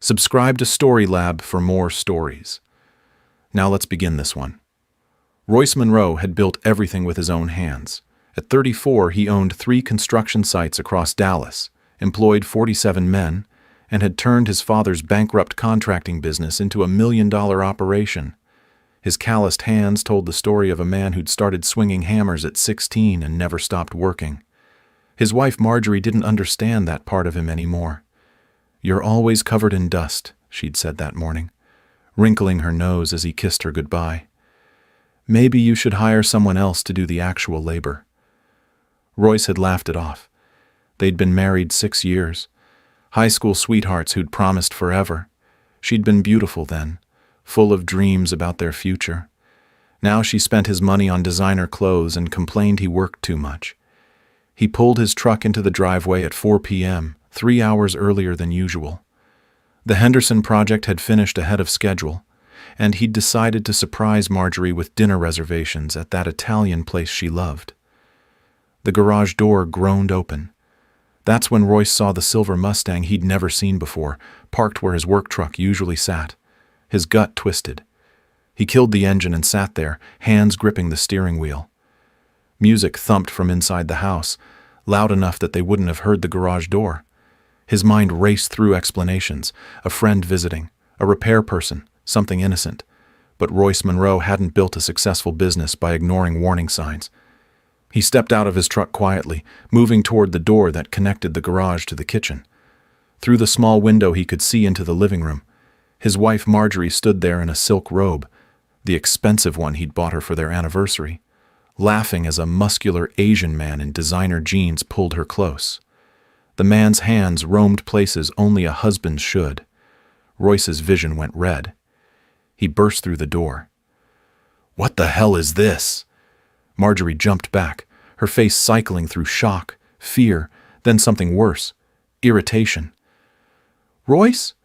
Subscribe to Story Lab for more stories. Now let's begin this one. Royce Monroe had built everything with his own hands. At 34, he owned 3 construction sites across Dallas, employed 47 men, and had turned his father's bankrupt contracting business into a $1 million operation. His calloused hands told the story of a man who'd started swinging hammers at 16 and never stopped working. His wife Marjorie didn't understand that part of him anymore. "You're always covered in dust," she'd said that morning, wrinkling her nose as he kissed her goodbye. "Maybe you should hire someone else to do the actual labor." Royce had laughed it off. They'd been married 6 years. High school sweethearts who'd promised forever. She'd been beautiful then, full of dreams about their future. Now she spent his money on designer clothes and complained he worked too much. He pulled his truck into the driveway at 4 p.m., 3 hours earlier than usual. The Henderson project had finished ahead of schedule, and he'd decided to surprise Marjorie with dinner reservations at that Italian place she loved. The garage door groaned open. That's when Royce saw the silver Mustang he'd never seen before, parked where his work truck usually sat. His gut twisted. He killed the engine and sat there, hands gripping the steering wheel. Music thumped from inside the house, loud enough that they wouldn't have heard the garage door. His mind raced through explanations: a friend visiting, a repair person, something innocent. But Royce Monroe hadn't built a successful business by ignoring warning signs. He stepped out of his truck quietly, moving toward the door that connected the garage to the kitchen. Through the small window he could see into the living room. His wife Marjorie stood there in a silk robe, the expensive one he'd bought her for their anniversary, laughing as a muscular Asian man in designer jeans pulled her close. The man's hands roamed places only a husband should. Royce's vision went red. He burst through the door. "What the hell is this?" Marjorie jumped back, her face cycling through shock, fear, then something worse: irritation. "Royce?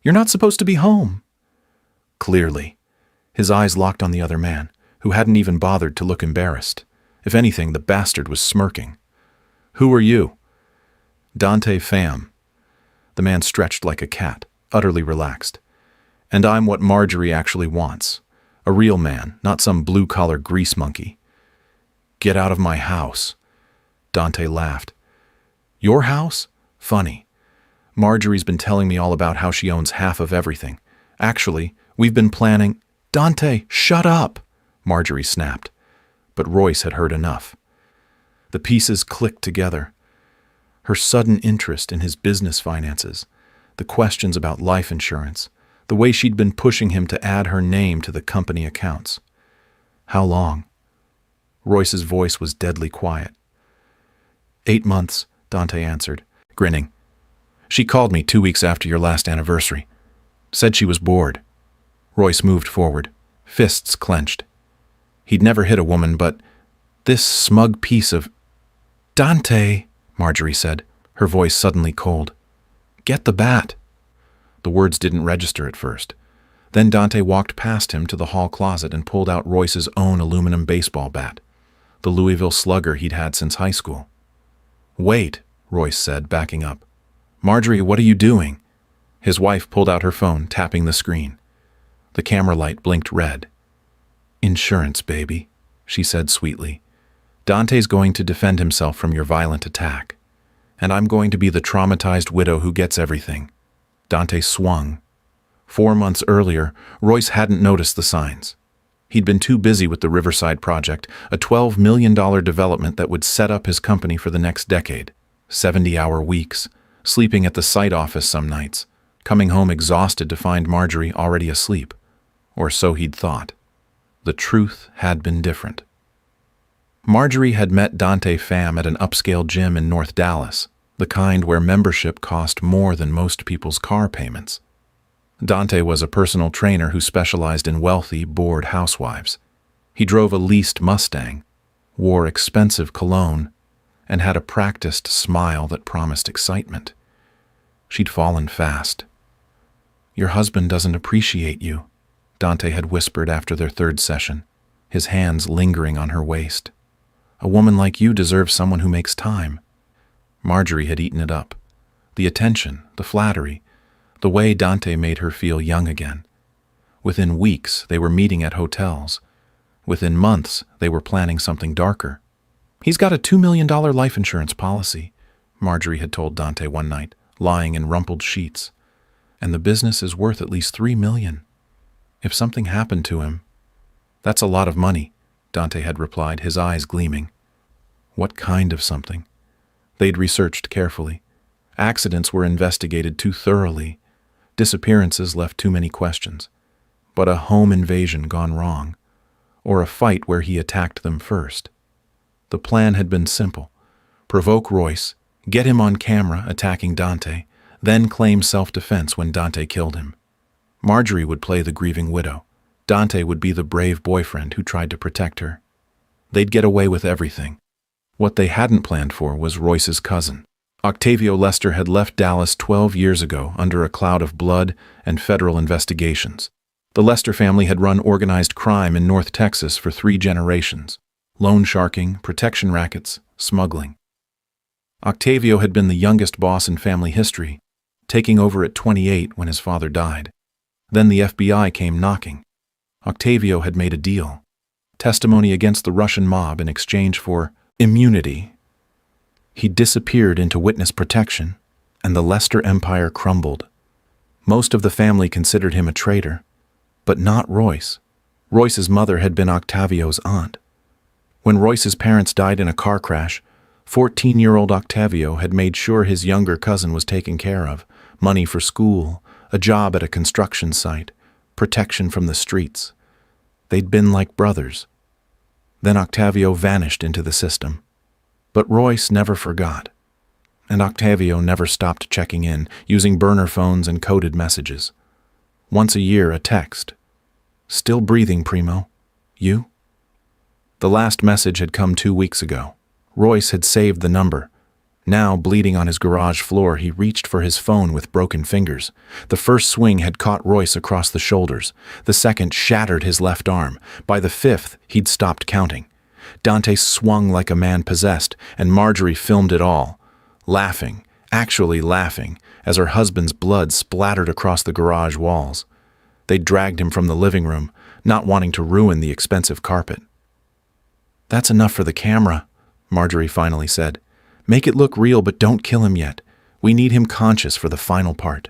You're not supposed to be home." Clearly. His eyes locked on the other man, who hadn't even bothered to look embarrassed. If anything, the bastard was smirking. "Who are you?" "Dante Pham." The man stretched like a cat, utterly relaxed. "And I'm what Marjorie actually wants. A real man, not some blue-collar grease monkey." "Get out of my house." Dante laughed. "Your house? Funny. Marjorie's been telling me all about how she owns half of everything. Actually, we've been planning—" "Dante, shut up!" Marjorie snapped. But Royce had heard enough. The pieces clicked together. Her sudden interest in his business finances, the questions about life insurance, the way she'd been pushing him to add her name to the company accounts. "How long?" Royce's voice was deadly quiet. 8 months, Dante answered, grinning. "She called me 2 weeks after your last anniversary. Said she was bored." Royce moved forward, fists clenched. He'd never hit a woman, but this smug piece of— "Dante," Marjorie said, her voice suddenly cold. "Get the bat." The words didn't register at first. Then Dante walked past him to the hall closet and pulled out Royce's own aluminum baseball bat, the Louisville Slugger he'd had since high school. "Wait," Royce said, backing up. "Marjorie, what are you doing?" His wife pulled out her phone, tapping the screen. The camera light blinked red. "Insurance, baby," she said sweetly. "Dante's going to defend himself from your violent attack. And I'm going to be the traumatized widow who gets everything." Dante swung. 4 months earlier, Royce hadn't noticed the signs. He'd been too busy with the Riverside project, a $12 million development that would set up his company for the next decade. 70-hour weeks, sleeping at the site office some nights, coming home exhausted to find Marjorie already asleep. Or so he'd thought. The truth had been different. Marjorie had met Dante Pham at an upscale gym in North Dallas, the kind where membership cost more than most people's car payments. Dante was a personal trainer who specialized in wealthy, bored housewives. He drove a leased Mustang, wore expensive cologne, and had a practiced smile that promised excitement. She'd fallen fast. "Your husband doesn't appreciate you," Dante had whispered after their 3rd session, his hands lingering on her waist. "A woman like you deserves someone who makes time." Marjorie had eaten it up. The attention, the flattery, The way Dante made her feel young again. Within weeks, they were meeting at hotels. Within months, they were planning something darker. "He's got a $2 million life insurance policy," Marjorie had told Dante one night, lying in rumpled sheets. "And the business is worth at least $3 million. If something happened to him..." "That's a lot of money," Dante had replied, his eyes gleaming. What kind of something? They'd researched carefully. Accidents were investigated too thoroughly. Disappearances left too many questions. But a home invasion gone wrong, or a fight where he attacked them first. The plan had been simple. Provoke Royce, get him on camera attacking Dante, then claim self-defense when Dante killed him. Marjorie would play the grieving widow. Dante would be the brave boyfriend who tried to protect her. They'd get away with everything. What they hadn't planned for was Royce's cousin. Octavio Lester had left Dallas 12 years ago under a cloud of blood and federal investigations. The Lester family had run organized crime in North Texas for 3 generations. Loan sharking, protection rackets, smuggling. Octavio had been the youngest boss in family history, taking over at 28 when his father died. Then the FBI came knocking. Octavio had made a deal. Testimony against the Russian mob in exchange for immunity. He disappeared into witness protection, and the Lester empire crumbled. Most of the family considered him a traitor, but not Royce. Royce's mother had been Octavio's aunt. When Royce's parents died in a car crash, 14-year-old Octavio had made sure his younger cousin was taken care of, money for school, a job at a construction site, protection from the streets. They'd been like brothers. Then Octavio vanished into the system. But Royce never forgot. And Octavio never stopped checking in, using burner phones and coded messages. Once a year, a text. "Still breathing, Primo. You?" The last message had come 2 weeks ago. Royce had saved the number. Now, bleeding on his garage floor, he reached for his phone with broken fingers. The first swing had caught Royce across the shoulders. The second shattered his left arm. By the 5th, he'd stopped counting. Dante swung like a man possessed, and Marjorie filmed it all, laughing, actually laughing, as her husband's blood splattered across the garage walls. They dragged him from the living room, not wanting to ruin the expensive carpet. "That's enough for the camera," Marjorie finally said. "Make it look real, but don't kill him yet. We need him conscious for the final part."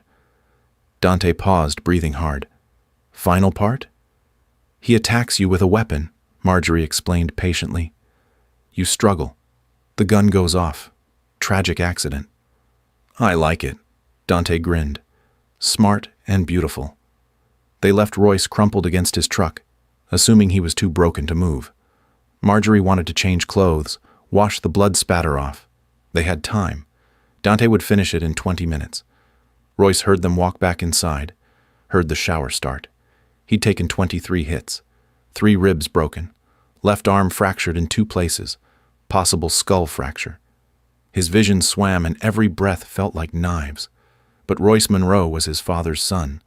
Dante paused, breathing hard. "Final part?" "He attacks you with a weapon," Marjorie explained patiently. "You struggle. The gun goes off. Tragic accident." "I like it," Dante grinned. "Smart and beautiful." They left Royce crumpled against his truck, assuming he was too broken to move. Marjorie wanted to change clothes, wash the blood spatter off. They had time. Dante would finish it in 20 minutes. Royce heard them walk back inside, heard the shower start. He'd taken 23 hits, 3 ribs broken, left arm fractured in 2 places, possible skull fracture. His vision swam and every breath felt like knives. But Royce Monroe was his father's son.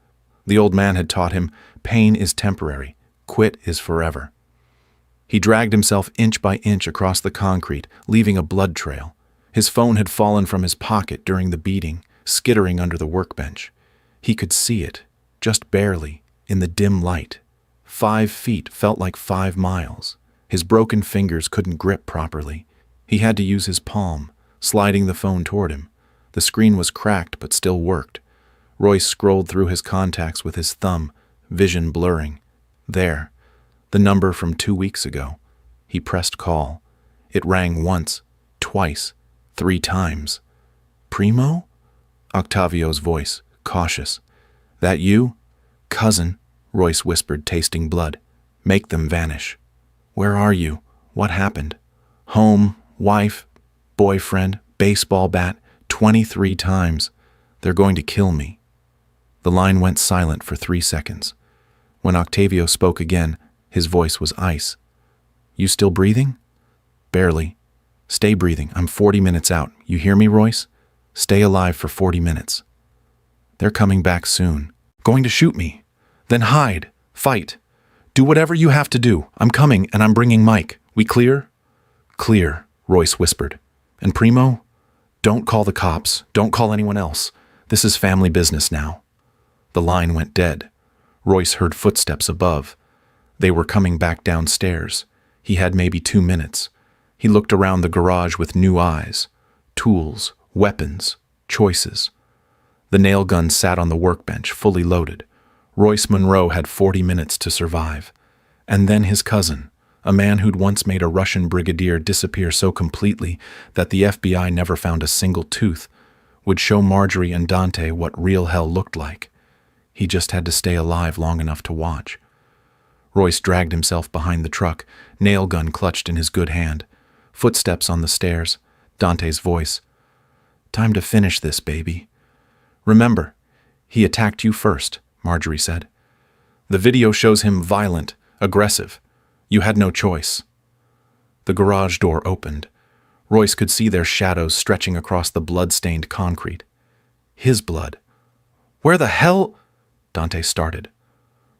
The old man had taught him, pain is temporary, quit is forever. He dragged himself inch by inch across the concrete, leaving a blood trail. His phone had fallen from his pocket during the beating, skittering under the workbench. He could see it, just barely, in the dim light. 5 feet felt like 5 miles. His broken fingers couldn't grip properly. He had to use his palm, sliding the phone toward him. The screen was cracked but still worked. Royce scrolled through his contacts with his thumb, vision blurring. There, the number from 2 weeks ago. He pressed call. It rang once, twice, 3 times. "Primo?" Octavio's voice, cautious. "That you?" "Cousin," Royce whispered, tasting blood. "Make them vanish." "Where are you? What happened?" "Home, wife, boyfriend, baseball bat, 23 times. They're going to kill me." The line went silent for 3 seconds. When Octavio spoke again, his voice was ice. "You still breathing?" "Barely." "Stay breathing. I'm 40 minutes out. You hear me, Royce? Stay alive for 40 minutes. They're coming back soon. Going to shoot me. Then hide. Fight. Do whatever you have to do. I'm coming, and I'm bringing Mike. We clear?" "Clear," Royce whispered. "And Primo? Don't call the cops. Don't call anyone else. This is family business now." The line went dead. Royce heard footsteps above. They were coming back downstairs. He had maybe 2 minutes. He looked around the garage with new eyes. Tools, weapons, choices. The nail gun sat on the workbench, fully loaded. Royce Monroe had 40 minutes to survive. And then his cousin, a man who'd once made a Russian brigadier disappear so completely that the FBI never found a single tooth, would show Marjorie and Dante what real hell looked like. He just had to stay alive long enough to watch. Royce dragged himself behind the truck, nail gun clutched in his good hand. Footsteps on the stairs. Dante's voice. "Time to finish this, baby." "Remember, he attacked you first," Marjorie said. "The video shows him violent, aggressive. You had no choice." The garage door opened. Royce could see their shadows stretching across the blood-stained concrete. His blood. "Where the hell?" Dante started.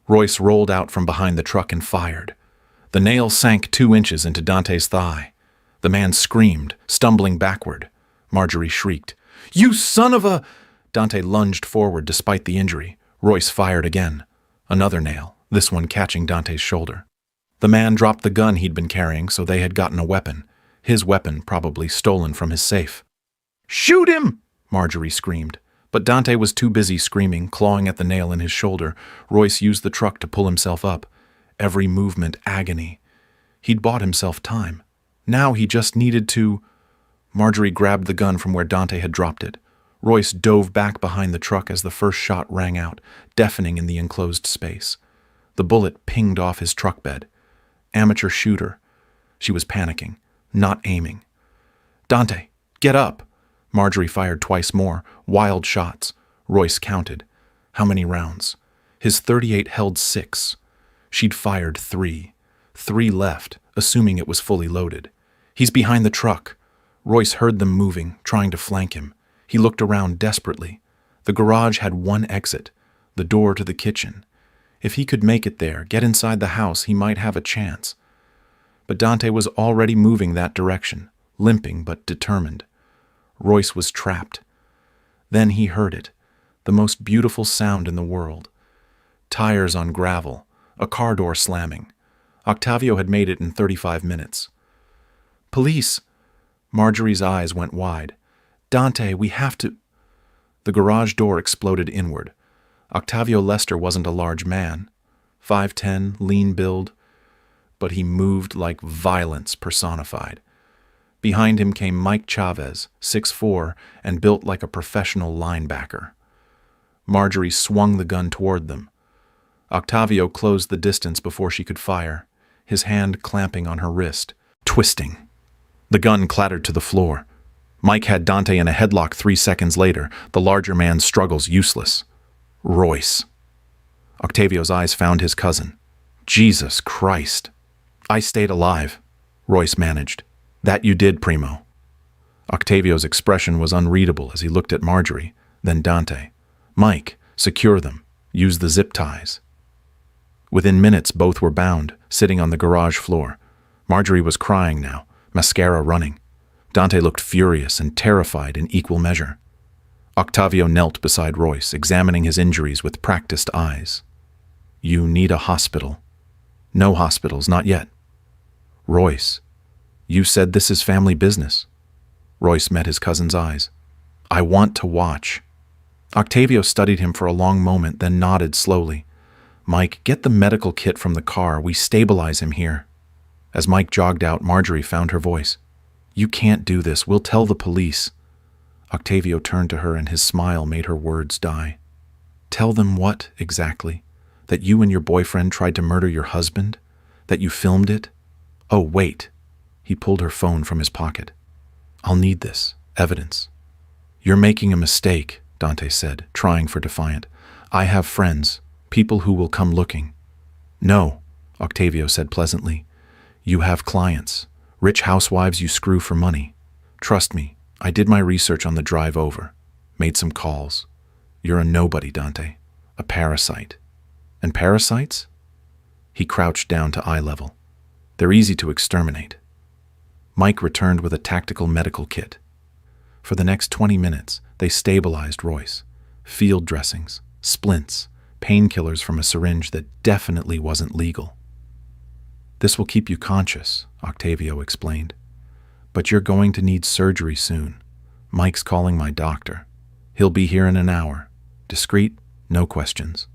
Royce rolled out from behind the truck and fired. The nail sank 2 inches into Dante's thigh. The man screamed, stumbling backward. Marjorie shrieked. "You son of a—" Dante lunged forward despite the injury. Royce fired again. Another nail, this one catching Dante's shoulder. The man dropped the gun he'd been carrying, so they had gotten a weapon. His weapon probably stolen from his safe. "Shoot him!" Marjorie screamed. But Dante was too busy screaming, clawing at the nail in his shoulder. Royce used the truck to pull himself up. Every movement agony. He'd bought himself time. Now he just needed to— Marjorie grabbed the gun from where Dante had dropped it. Royce dove back behind the truck as the first shot rang out, deafening in the enclosed space. The bullet pinged off his truck bed. Amateur shooter. She was panicking, not aiming. "Dante, get up!" Marjorie fired twice more, wild shots. Royce counted. How many rounds? His .38 held 6. She'd fired 3. 3 left, assuming it was fully loaded. He's behind the truck. Royce heard them moving, trying to flank him. He looked around desperately. The garage had one exit, the door to the kitchen. If he could make it there, get inside the house, he might have a chance. But Dante was already moving that direction, limping but determined. Royce was trapped. Then he heard it, the most beautiful sound in the world. Tires on gravel, a car door slamming. Octavio had made it in 35 minutes. "Police!" Marjorie's eyes went wide. "Dante, we have to—" The garage door exploded inward. Octavio Lester wasn't a large man. 5'10", lean build. But he moved like violence personified. Behind him came Mike Chavez, 6'4", and built like a professional linebacker. Marjorie swung the gun toward them. Octavio closed the distance before she could fire, his hand clamping on her wrist, twisting. The gun clattered to the floor. Mike had Dante in a headlock 3 seconds later, the larger man's struggles useless. Royce. Octavio's eyes found his cousin. "Jesus Christ." "I stayed alive," Royce managed. "That you did, Primo." Octavio's expression was unreadable as he looked at Marjorie, then Dante. "Mike, secure them. Use the zip ties." Within minutes, both were bound, sitting on the garage floor. Marjorie was crying now, mascara running. Dante looked furious and terrified in equal measure. Octavio knelt beside Royce, examining his injuries with practiced eyes. "You need a hospital." "No hospitals, not yet." "Royce, you said this is family business." Royce met his cousin's eyes. "I want to watch." Octavio studied him for a long moment, then nodded slowly. "Mike, get the medical kit from the car. We stabilize him here." As Mike jogged out, Marjorie found her voice. "You can't do this. We'll tell the police." Octavio turned to her and his smile made her words die. "Tell them what, exactly? That you and your boyfriend tried to murder your husband? That you filmed it? Oh, wait." He pulled her phone from his pocket. "I'll need this. Evidence." "You're making a mistake," Dante said, trying for defiant. "I have friends, people who will come looking." "No," Octavio said pleasantly. "You have clients, rich housewives you screw for money. Trust me, I did my research on the drive over, made some calls. You're a nobody, Dante, a parasite." "And parasites?" He crouched down to eye level. "They're easy to exterminate." Mike returned with a tactical medical kit. For the next 20 minutes, they stabilized Royce. Field dressings, splints, painkillers from a syringe that definitely wasn't legal. "This will keep you conscious," Octavio explained. "But you're going to need surgery soon. Mike's calling my doctor. He'll be here in an hour. Discreet, no questions."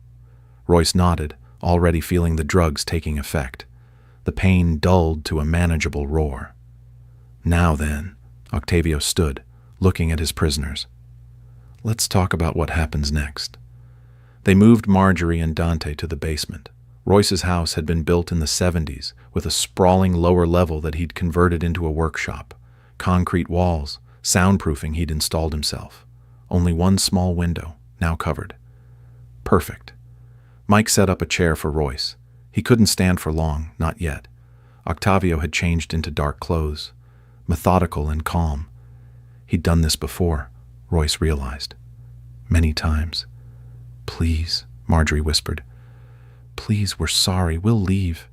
Royce nodded, already feeling the drugs taking effect. The pain dulled to a manageable roar. "Now then," Octavio stood, looking at his prisoners. "Let's talk about what happens next." They moved Marjorie and Dante to the basement. Royce's house had been built in the 70s, with a sprawling lower level that he'd converted into a workshop. Concrete walls, soundproofing he'd installed himself. Only one small window, now covered. Perfect. Mike set up a chair for Royce. He couldn't stand for long, not yet. Octavio had changed into dark clothes, methodical and calm. He'd done this before, Royce realized. Many times. "Please," Marjorie whispered. "Please, we're sorry. We'll leave.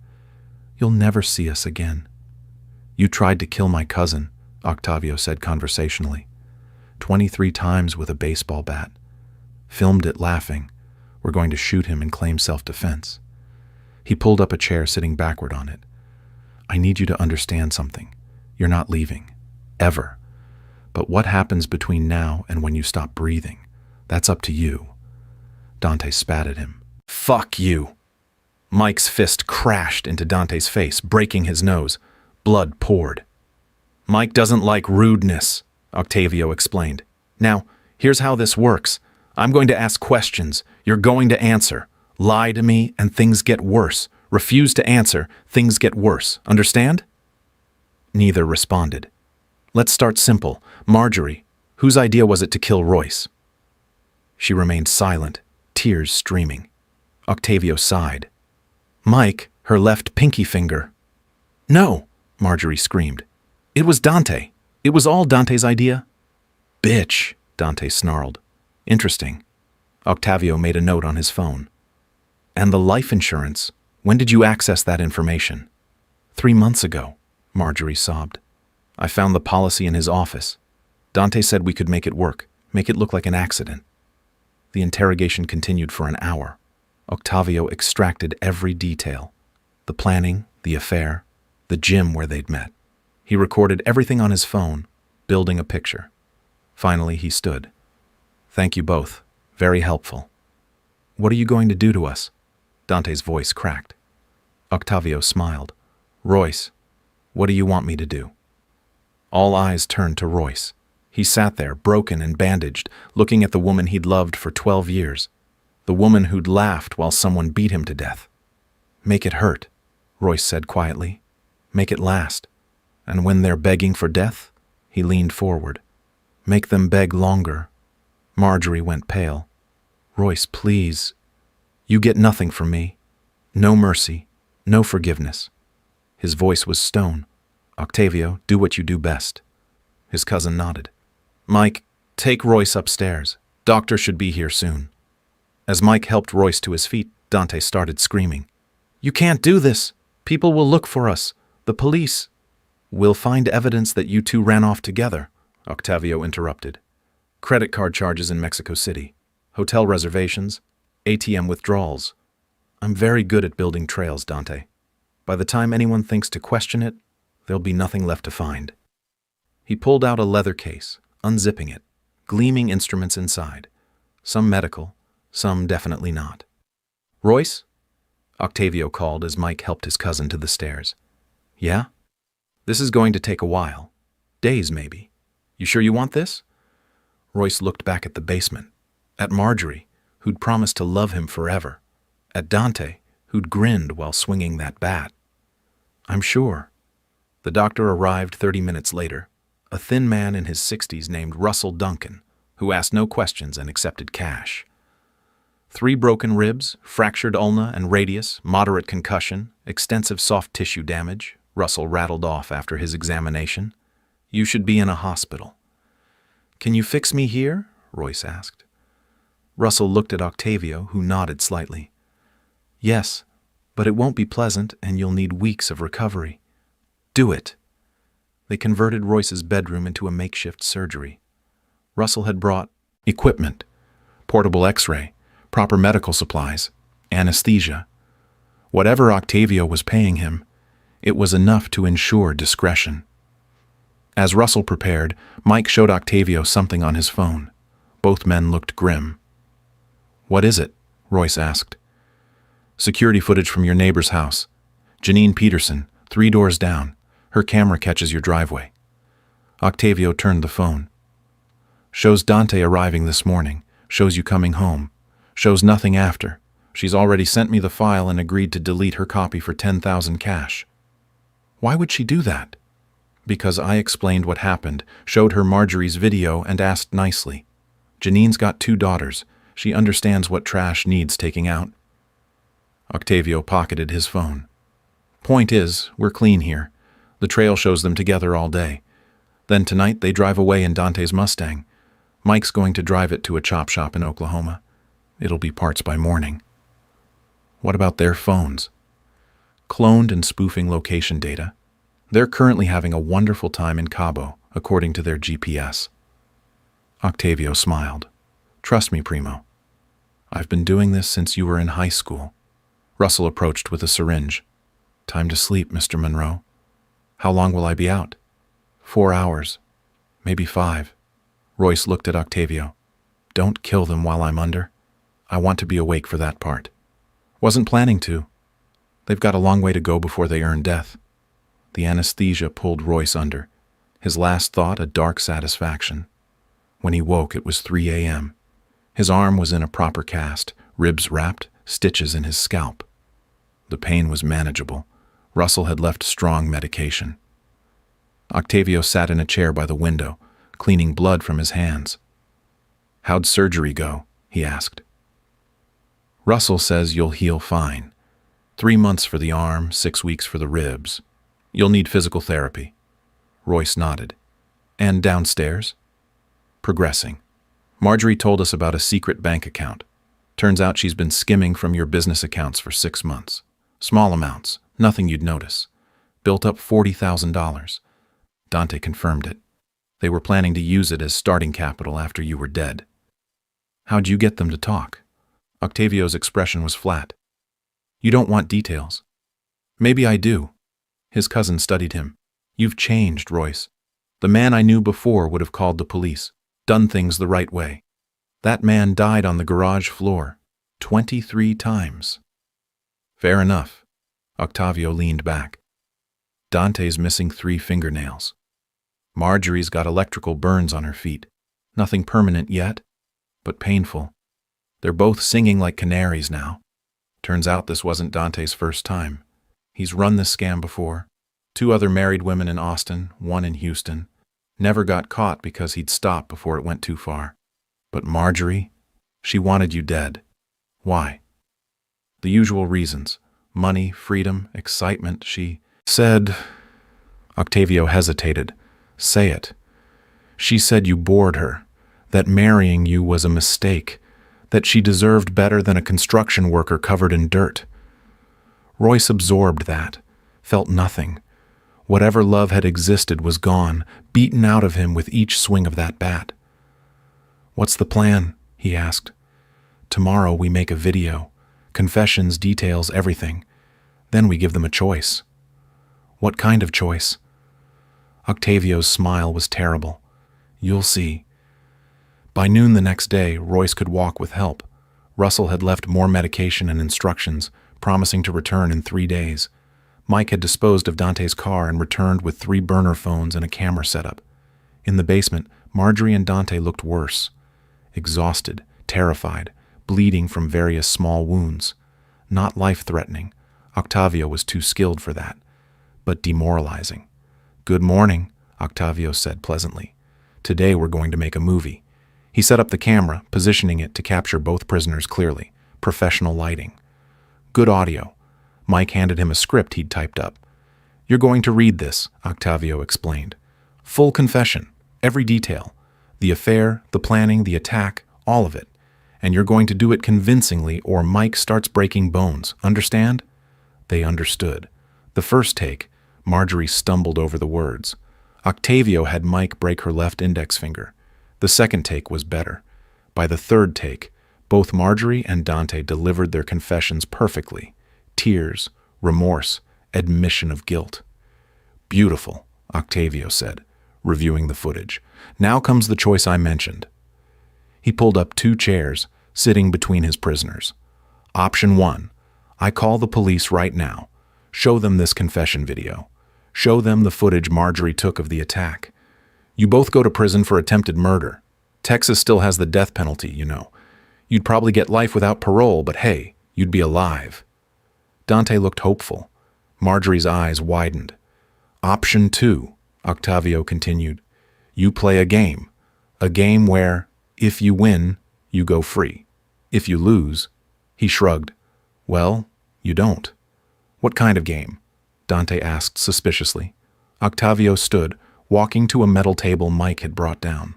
You'll never see us again." "You tried to kill my cousin," Octavio said conversationally. 23 times with a baseball bat. Filmed it laughing. We're going to shoot him and claim self-defense. He pulled up a chair, sitting backward on it. "I need you to understand something. You're not leaving. Ever. But what happens between now and when you stop breathing? That's up to you." Dante spat at him. "Fuck you." Mike's fist crashed into Dante's face, breaking his nose. Blood poured. "Mike doesn't like rudeness," Octavio explained. "Now, here's how this works. I'm going to ask questions. You're going to answer. Lie to me and things get worse. Refuse to answer, things get worse. Understand?" Neither responded. "Let's start simple. Marjorie, whose idea was it to kill Royce?" She remained silent, tears streaming. Octavio sighed. "Mike, her left pinky finger." "No," Marjorie screamed. "It was Dante. It was all Dante's idea." "Bitch," Dante snarled. "Interesting." Octavio made a note on his phone. "And the life insurance, when did you access that information?" 3 months ago," Marjorie sobbed. "I found the policy in his office. Dante said we could make it work, make it look like an accident." The interrogation continued for an hour. Octavio extracted every detail. The planning, the affair, the gym where they'd met. He recorded everything on his phone, building a picture. Finally, he stood. "Thank you both. Very helpful." "What are you going to do to us?" Dante's voice cracked. Octavio smiled. "Royce, what do you want me to do?" All eyes turned to Royce. He sat there, broken and bandaged, looking at the woman he'd loved for 12 years. The woman who'd laughed while someone beat him to death. "Make it hurt," Royce said quietly. "Make it last. And when they're begging for death," he leaned forward. "Make them beg longer." Marjorie went pale. "Royce, please. You get nothing from me. No mercy, no forgiveness." His voice was stone. "Octavio, do what you do best." His cousin nodded. "Mike, take Royce upstairs. Doctor should be here soon." As Mike helped Royce to his feet, Dante started screaming. "You can't do this. People will look for us. The police." "We'll find evidence that you two ran off together," Octavio interrupted. "Credit card charges in Mexico City, hotel reservations, ATM withdrawals. I'm very good at building trails, Dante. By the time anyone thinks to question it, there'll be nothing left to find." He pulled out a leather case, unzipping it, gleaming instruments inside. Some medical, some definitely not. "Royce?" Octavio called as Mike helped his cousin to the stairs. "Yeah? This is going to take a while. Days, maybe. You sure you want this?" Royce looked back at the basement, at Marjorie, who'd promised to love him forever, at Dante, who'd grinned while swinging that bat. "I'm sure." The doctor arrived 30 minutes later, a thin man in his 60s named Russell Duncan, who asked no questions and accepted cash. 3 broken ribs, fractured ulna and radius, moderate concussion, extensive soft tissue damage, Russell rattled off after his examination. "You should be in a hospital." "Can you fix me here?" Royce asked. Russell looked at Octavio, who nodded slightly. "Yes, but it won't be pleasant and you'll need weeks of recovery." "Do it." They converted Royce's bedroom into a makeshift surgery. Russell had brought equipment, portable X-ray, proper medical supplies, anesthesia. Whatever Octavio was paying him, it was enough to ensure discretion. As Russell prepared, Mike showed Octavio something on his phone. Both men looked grim. "What is it?" Royce asked. "Security footage from your neighbor's house. Janine Peterson, 3 doors down. Her camera catches your driveway." Octavio turned the phone. "Shows Dante arriving this morning. Shows you coming home. Shows nothing after. She's already sent me the file and agreed to delete her copy for 10,000 cash." "Why would she do that?" "Because I explained what happened, showed her Marjorie's video, and asked nicely. Janine's got 2 daughters. She understands what trash needs taking out." Octavio pocketed his phone. "Point is, we're clean here. The trail shows them together all day. Then tonight they drive away in Dante's Mustang. Mike's going to drive it to a chop shop in Oklahoma. It'll be parts by morning." "What about their phones?" "Cloned and spoofing location data. They're currently having a wonderful time in Cabo, according to their GPS." Octavio smiled. "Trust me, Primo. I've been doing this since you were in high school." Russell approached with a syringe. "Time to sleep, Mr. Monroe." "How long will I be out?" 4 hours. Maybe 5. Royce looked at Octavio. "Don't kill them while I'm under. I want to be awake for that part." "Wasn't planning to. They've got a long way to go before they earn death." The anesthesia pulled Royce under. His last thought a dark satisfaction. When he woke, it was 3 a.m. His arm was in a proper cast, ribs wrapped, stitches in his scalp. The pain was manageable. Russell had left strong medication. Octavio sat in a chair by the window, cleaning blood from his hands. "How'd surgery go?" he asked. "Russell says you'll heal fine. 3 months for the arm, 6 weeks for the ribs. You'll need physical therapy." Royce nodded. "And downstairs?" "Progressing. Marjorie told us about a secret bank account. Turns out she's been skimming from your business accounts for 6 months. Small amounts, nothing you'd notice. Built up $40,000. Dante confirmed it. They were planning to use it as starting capital after you were dead." "How'd you get them to talk?" Octavio's expression was flat. "You don't want details." "Maybe I do." His cousin studied him. "You've changed, Royce. The man I knew before would have called the police, done things the right way. That man died on the garage floor 23 times. "Fair enough." Octavio leaned back. "Dante's missing 3 fingernails. Marjorie's got electrical burns on her feet. Nothing permanent yet, but painful. They're both singing like canaries now. Turns out this wasn't Dante's first time. He's run this scam before. 2 other married women in Austin, 1 in Houston. Never got caught because he'd stopped before it went too far. But Marjorie, she wanted you dead. Why?" "The usual reasons. Money, freedom, excitement. She said..." Octavio hesitated. "Say it." "She said you bored her, that marrying you was a mistake, that she deserved better than a construction worker covered in dirt." Royce absorbed that, felt nothing. Whatever love had existed was gone, beaten out of him with each swing of that bat. "What's the plan?" he asked. "Tomorrow we make a video. Confessions, details, everything. Then we give them a choice." "What kind of choice?" Octavio's smile was terrible. "You'll see." By noon the next day, Royce could walk with help. Russell had left more medication and instructions, promising to return in 3 days. Mike had disposed of Dante's car and returned with 3 burner phones and a camera setup. In the basement, Marjorie and Dante looked worse. Exhausted, terrified, bleeding from various small wounds. Not life-threatening. Octavio was too skilled for that. But demoralizing. "Good morning," Octavio said pleasantly. "Today we're going to make a movie." He set up the camera, positioning it to capture both prisoners clearly. Professional lighting. Good audio. Mike handed him a script he'd typed up. "You're going to read this," Octavio explained. "Full confession. Every detail. The affair, the planning, the attack, all of it. And you're going to do it convincingly or Mike starts breaking bones. Understand?" They understood. The first take, Marjorie stumbled over the words. Octavio had Mike break her left index finger. The second take was better. By the third take, Both Marjorie and Dante delivered their confessions perfectly. Tears, remorse, admission of guilt. Beautiful, Octavio said, reviewing the footage. Now comes the choice I mentioned. He pulled up 2 chairs, sitting between his prisoners. Option 1. I call the police right now. Show them this confession video. Show them the footage Marjorie took of the attack. You both go to prison for attempted murder. Texas still has the death penalty, you know. You'd probably get life without parole, but hey, you'd be alive. Dante looked hopeful. Marjorie's eyes widened. Option 2, Octavio continued. You play a game where, if you win, you go free. If you lose, he shrugged. Well, you don't. What kind of game? Dante asked suspiciously. Octavio stood, walking to a metal table Mike had brought down.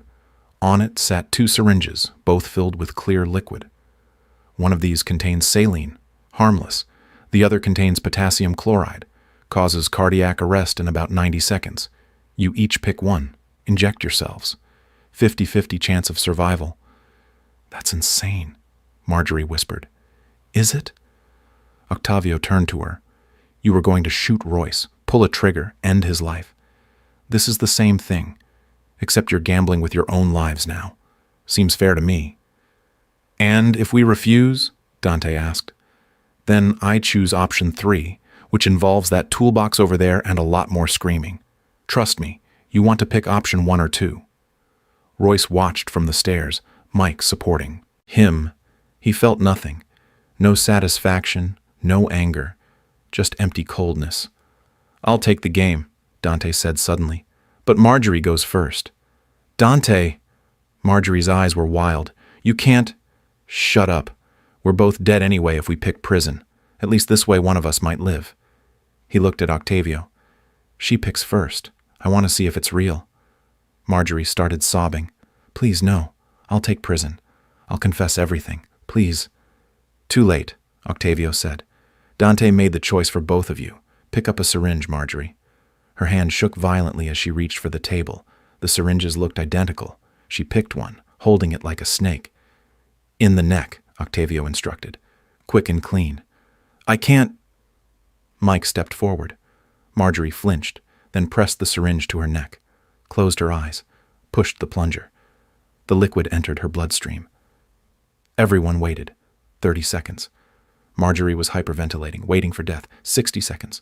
On it sat 2 syringes, both filled with clear liquid. One of these contains saline, harmless. The other contains potassium chloride, causes cardiac arrest in about 90 seconds. You each pick one. Inject yourselves. 50-50 chance of survival. That's insane, Marjorie whispered. Is it? Octavio turned to her. You were going to shoot Royce, pull a trigger, end his life. This is the same thing, except you're gambling with your own lives now. Seems fair to me. And if we refuse? Dante asked. Then I choose option 3, which involves that toolbox over there and a lot more screaming. Trust me, you want to pick option 1 or 2. Royce watched from the stairs, Mike supporting. Him. He felt nothing. No satisfaction, no anger, just empty coldness. I'll take the game, Dante said suddenly. But Marjorie goes first. Dante! Marjorie's eyes were wild. You can't... Shut up. We're both dead anyway if we pick prison. At least this way one of us might live. He looked at Octavio. She picks first. I want to see if it's real. Marjorie started sobbing. Please, no. I'll take prison. I'll confess everything. Please. Too late, Octavio said. Dante made the choice for both of you. Pick up a syringe, Marjorie. Her hand shook violently as she reached for the table. The syringes looked identical. She picked one, holding it like a snake. In the neck, Octavio instructed. Quick and clean. I can't... Mike stepped forward. Marjorie flinched, then pressed the syringe to her neck, closed her eyes, pushed the plunger. The liquid entered her bloodstream. Everyone waited. 30 seconds. Marjorie was hyperventilating, waiting for death. 60 seconds.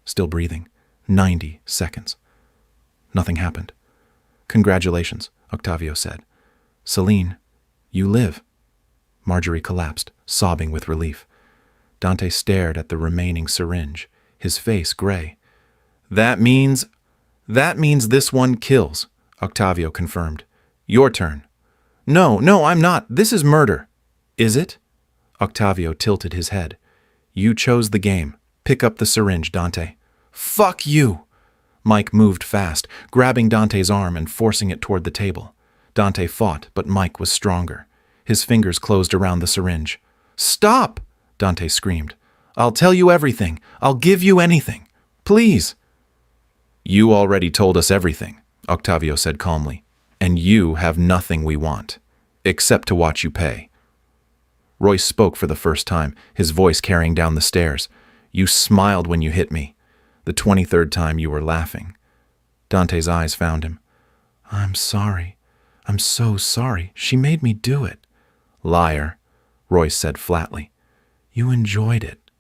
Still breathing. 90 seconds. Nothing happened. Congratulations, Octavio said. Celine, you live. Marjorie collapsed, sobbing with relief. Dante stared at the remaining syringe, his face gray. That means this one kills, Octavio confirmed. Your turn. No, I'm not. This is murder. Is it? Octavio tilted his head. You chose the game. Pick up the syringe, Dante. Fuck you! Mike moved fast, grabbing Dante's arm and forcing it toward the table. Dante fought, but Mike was stronger. His fingers closed around the syringe. Stop! Dante screamed. I'll tell you everything. I'll give you anything. Please. You already told us everything, Octavio said calmly. And you have nothing we want, except to watch you pay. Royce spoke for the first time, his voice carrying down the stairs. You smiled when you hit me. The 23rd time you were laughing. Dante's eyes found him. I'm sorry. I'm so sorry. She made me do it. Liar, Royce said flatly. You enjoyed it.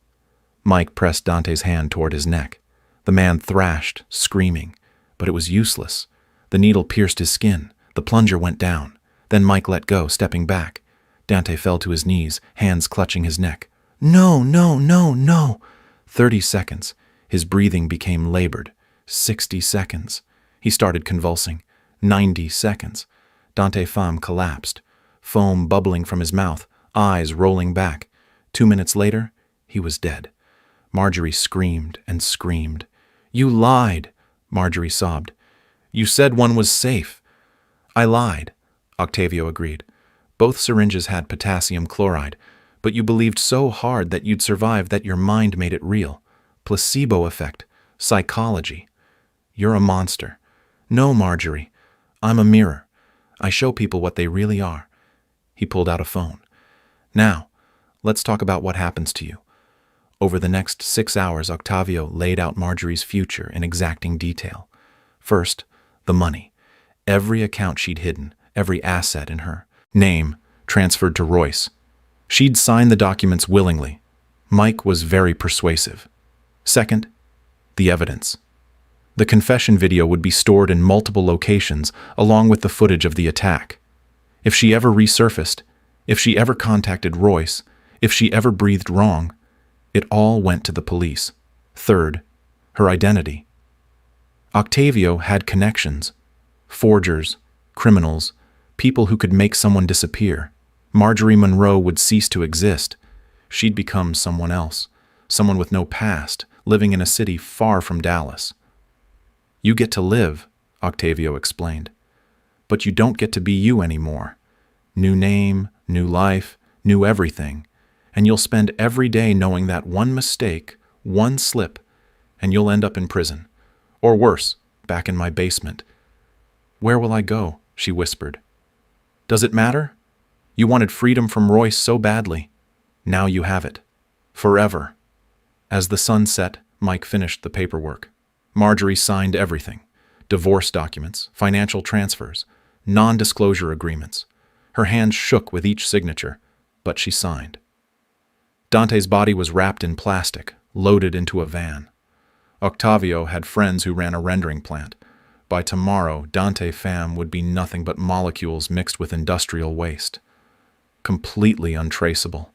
Mike pressed Dante's hand toward his neck. The man thrashed, screaming, but it was useless. The needle pierced his skin. The plunger went down. Then Mike let go, stepping back. Dante fell to his knees, hands clutching his neck. No. 30 seconds. His breathing became labored. 60 seconds. He started convulsing. 90 seconds. Dante Femme collapsed, foam bubbling from his mouth, eyes rolling back. 2 minutes later, he was dead. Marjorie screamed and screamed. You lied, Marjorie sobbed. You said one was safe. I lied, Octavio agreed. Both syringes had potassium chloride, but you believed so hard that you'd survive that your mind made it real. Placebo effect, psychology. You're a monster. No, Marjorie. I'm a mirror. I show people what they really are. He pulled out a phone. Now, let's talk about what happens to you. Over the next 6 hours, Octavio laid out Marjorie's future in exacting detail. First, the money. Every account she'd hidden, every asset in her name, transferred to Royce. She'd sign the documents willingly. Mike was very persuasive. Second, the evidence. The confession video would be stored in multiple locations along with the footage of the attack. If she ever resurfaced, if she ever contacted Royce, if she ever breathed wrong, it all went to the police. Third, her identity. Octavio had connections. Forgers, criminals, people who could make someone disappear. Marjorie Monroe would cease to exist. She'd become someone else, someone with no past, living in a city far from Dallas. You get to live, Octavio explained, but you don't get to be you anymore. New name, new life, new everything, and you'll spend every day knowing that one mistake, one slip, and you'll end up in prison. Or worse, back in my basement. Where will I go? She whispered. Does it matter? You wanted freedom from Royce so badly. Now you have it. Forever. As the sun set, Mike finished the paperwork. Marjorie signed everything. Divorce documents, financial transfers, non-disclosure agreements. Her hands shook with each signature, but she signed. Dante's body was wrapped in plastic, loaded into a van. Octavio had friends who ran a rendering plant. By tomorrow, Dante fam would be nothing but molecules mixed with industrial waste. Completely untraceable.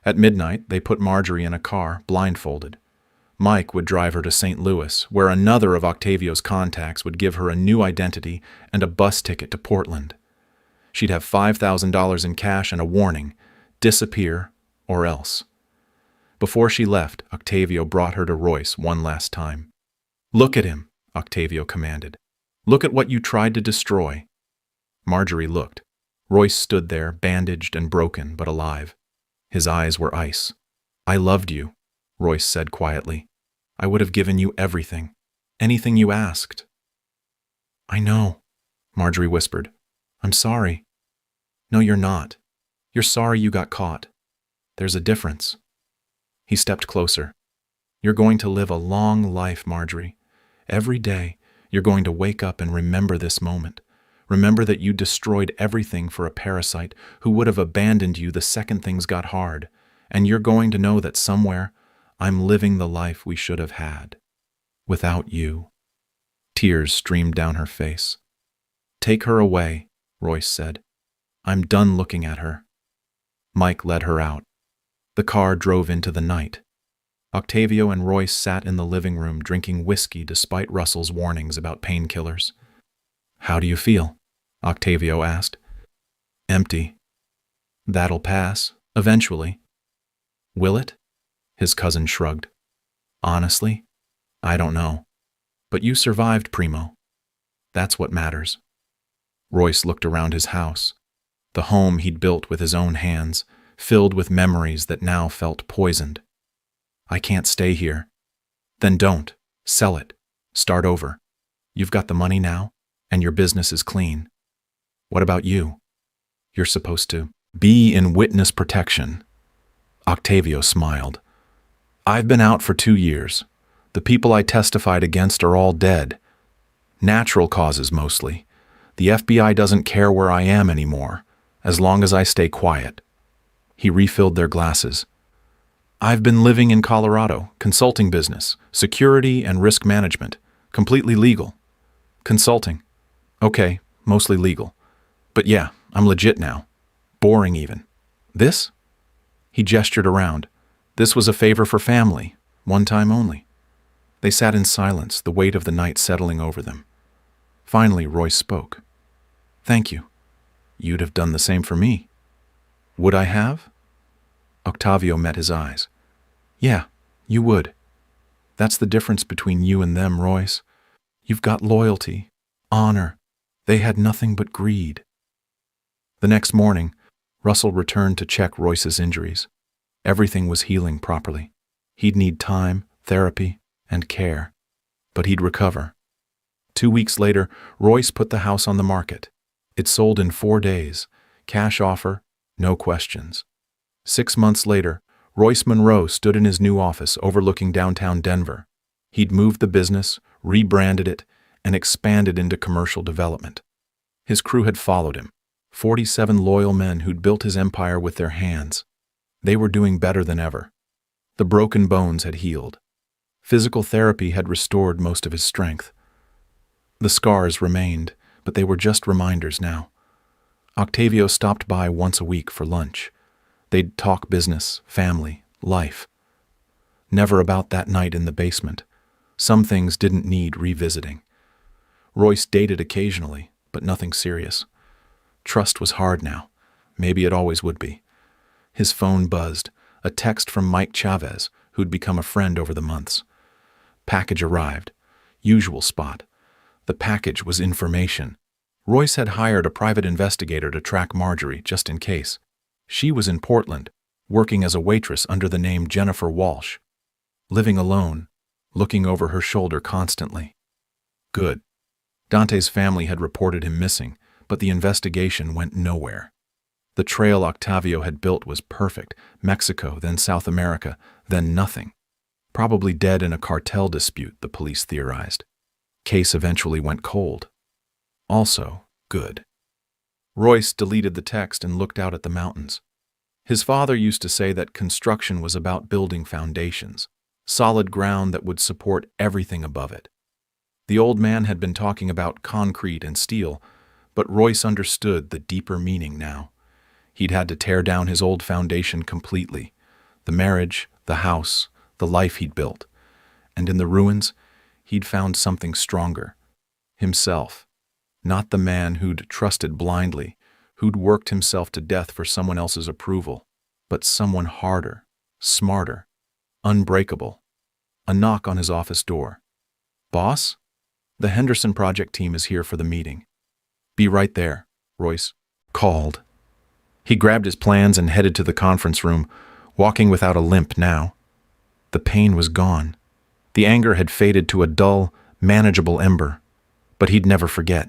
At midnight, they put Marjorie in a car, blindfolded. Mike would drive her to St. Louis, where another of Octavio's contacts would give her a new identity and a bus ticket to Portland. She'd have $5,000 in cash and a warning: disappear or else. Before she left, Octavio brought her to Royce one last time. Look at him, Octavio commanded. Look at what you tried to destroy. Marjorie looked. Royce stood there, bandaged and broken, but alive. His eyes were ice. I loved you, Royce said quietly. I would have given you everything. Anything you asked. I know, Marjorie whispered. I'm sorry. No, you're not. You're sorry you got caught. There's a difference. He stepped closer. You're going to live a long life, Marjorie. Every day, you're going to wake up and remember this moment. Remember that you destroyed everything for a parasite who would have abandoned you the second things got hard. And you're going to know that somewhere, I'm living the life we should have had. Without you. Tears streamed down her face. Take her away, Royce said. I'm done looking at her. Mike led her out. The car drove into the night. Octavio and Royce sat in the living room drinking whiskey despite Russell's warnings about painkillers. How do you feel? Octavio asked. Empty. That'll pass, eventually. Will it? His cousin shrugged. Honestly, I don't know. But you survived, Primo. That's what matters. Royce looked around his house, the home he'd built with his own hands, filled with memories that now felt poisoned. I can't stay here. Then don't. Sell it. Start over. You've got the money now, and your business is clean. What about you? You're supposed to be in witness protection. Octavio smiled. I've been out for 2 years. The people I testified against are all dead. Natural causes mostly. The FBI doesn't care where I am anymore, as long as I stay quiet. He refilled their glasses. I've been living in Colorado, consulting business, security and risk management, completely legal. Consulting. Okay, mostly legal. But yeah, I'm legit now. Boring even. This? He gestured around. This was a favor for family, one time only. They sat in silence, the weight of the night settling over them. Finally, Royce spoke. Thank you. You'd have done the same for me. Would I have? Octavio met his eyes. Yeah, you would. That's the difference between you and them, Royce. You've got loyalty, honor. They had nothing but greed. The next morning, Russell returned to check Royce's injuries. Everything was healing properly. He'd need time, therapy, and care. But he'd recover. 2 weeks later, Royce put the house on the market. It sold in 4 days. Cash offer, no questions. 6 months later, Royce Monroe stood in his new office overlooking downtown Denver. He'd moved the business, rebranded it, and expanded into commercial development. His crew had followed him, 47 loyal men who'd built his empire with their hands. They were doing better than ever. The broken bones had healed. Physical therapy had restored most of his strength. The scars remained, but they were just reminders now. Octavio stopped by once a week for lunch. They'd talk business, family, life. Never about that night in the basement. Some things didn't need revisiting. Royce dated occasionally, but nothing serious. Trust was hard now. Maybe it always would be. His phone buzzed, a text from Mike Chavez, who'd become a friend over the months. Package arrived. Usual spot. The package was information. Royce had hired a private investigator to track Marjorie, just in case. She was in Portland, working as a waitress under the name Jennifer Walsh. Living alone, looking over her shoulder constantly. Good. Dante's family had reported him missing, but the investigation went nowhere. The trail Octavio had built was perfect. Mexico, then South America, then nothing. Probably dead in a cartel dispute, the police theorized. Case eventually went cold. Also, good. Royce deleted the text and looked out at the mountains. His father used to say that construction was about building foundations, solid ground that would support everything above it. The old man had been talking about concrete and steel, but Royce understood the deeper meaning now. He'd had to tear down his old foundation completely. The marriage, the house, the life he'd built. And in the ruins, he'd found something stronger. Himself. Not the man who'd trusted blindly, who'd worked himself to death for someone else's approval, but someone harder, smarter, unbreakable. A knock on his office door. "Boss? The Henderson project team is here for the meeting." "Be right there," Royce called. He grabbed his plans and headed to the conference room, walking without a limp now. The pain was gone. The anger had faded to a dull, manageable ember. But he'd never forget.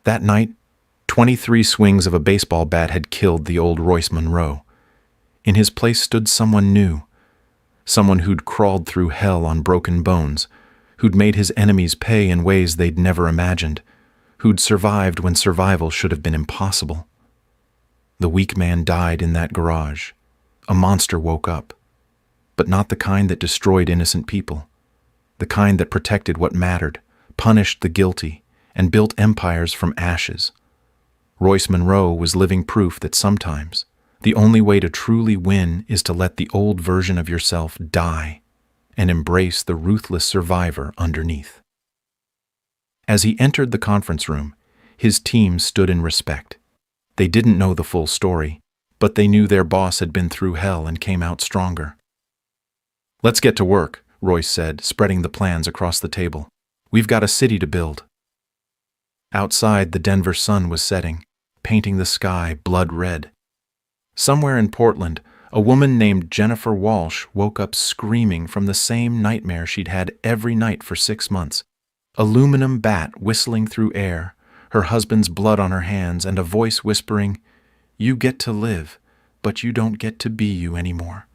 That night, 23 swings of a baseball bat had killed the old Royce Monroe. In his place stood someone new. Someone who'd crawled through hell on broken bones, who'd made his enemies pay in ways they'd never imagined, who'd survived when survival should have been impossible. The weak man died in that garage. A monster woke up. But not the kind that destroyed innocent people. The kind that protected what mattered, punished the guilty, and built empires from ashes. Royce Monroe was living proof that sometimes the only way to truly win is to let the old version of yourself die and embrace the ruthless survivor underneath. As he entered the conference room, his team stood in respect. They didn't know the full story, but they knew their boss had been through hell and came out stronger. "Let's get to work," Royce said, spreading the plans across the table. "We've got a city to build." Outside, the Denver sun was setting, painting the sky blood red. Somewhere in Portland, a woman named Jennifer Walsh woke up screaming from the same nightmare she'd had every night for 6 months. Aluminum bat whistling through air, her husband's blood on her hands, and a voice whispering, "You get to live, but you don't get to be you anymore."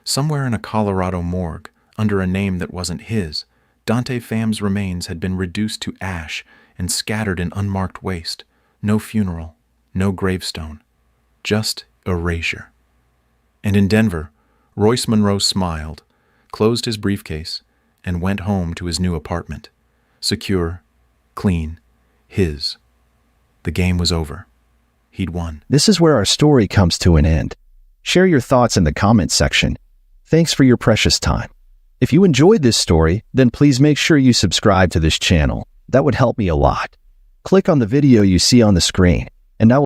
Somewhere in a Colorado morgue, under a name that wasn't his, Dante Pham's remains had been reduced to ash and scattered in unmarked waste. No funeral, no gravestone, just erasure. And in Denver, Royce Monroe smiled, closed his briefcase, and went home to his new apartment. Secure, clean, his. The game was over. He'd won. This is where our story comes to an end. Share your thoughts in the comments section. Thanks for your precious time. If you enjoyed this story, then please make sure you subscribe to this channel. That would help me a lot. Click on the video you see on the screen, and I will